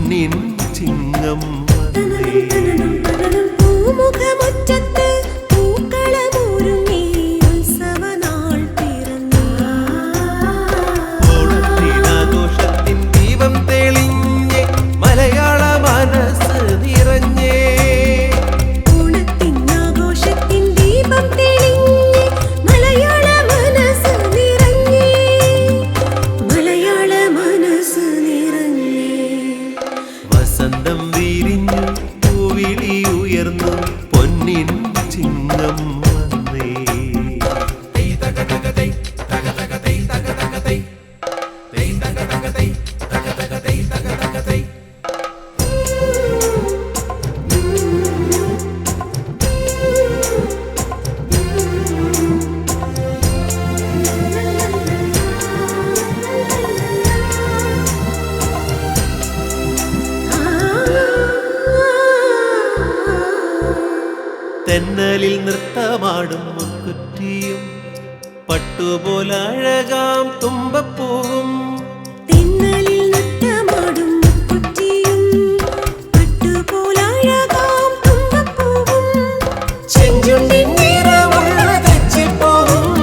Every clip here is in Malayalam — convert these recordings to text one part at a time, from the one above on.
പൊന്നിൻ ചിങ്ങം വന്നേ. പൂമുഖമുറ്റത്ത് പൂക്കളമൊരുങ്ങി ഉത്സവനാൾ പിറന്നു. ഓണത്തിനാഘോഷത്തിൻ ദീപം തെളിഞ്ഞ് മലയാള മനസ്സ് നിറഞ്ഞേ. ഓണത്തിനാഘോഷത്തിൻ ദീപം തെളിഞ്ഞ് മലയാള മനസ്സ് നിറഞ്ഞേ. മലയാള മനസ്സ് നിറഞ്ഞേ. വസന്തം വിരിഞ്ഞു പൂവിളി ഉയർന്നു പൊന്നിൻ ചിങ്ങം വന്നേ. തെന്നലിൽ നൃത്തമാടും മുക്കുറ്റിയും പട്ടുപോലഴകാം തുമ്പപ്പൂവും. തെന്നലിൽ നൃത്തമാടും മുക്കുറ്റിയും പട്ടുപോലഴകാം തുമ്പപ്പൂവും. ചെഞ്ചുണ്ടിൻ നിറമുള്ള തെച്ചിപ്പൂവും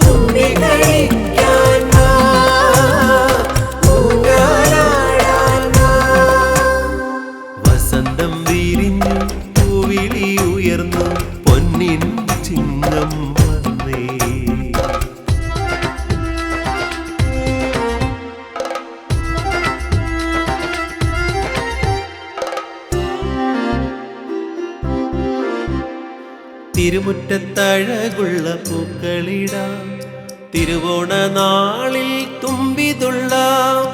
തുമ്പി കളിക്കാൻ വാ, ഊഞ്ഞാലാടാൻ വാ. വസന്തം വിരിഞ്ഞു പൂവിളി ഉയർന്നു പൊന്നിൻ ചിങ്ങം വന്നേ. തിരുമുറ്റത്തഴകുള്ള പൂക്കളിടാം, തിരുവോണ നാളിൽ തുമ്പിതുള്ളാം.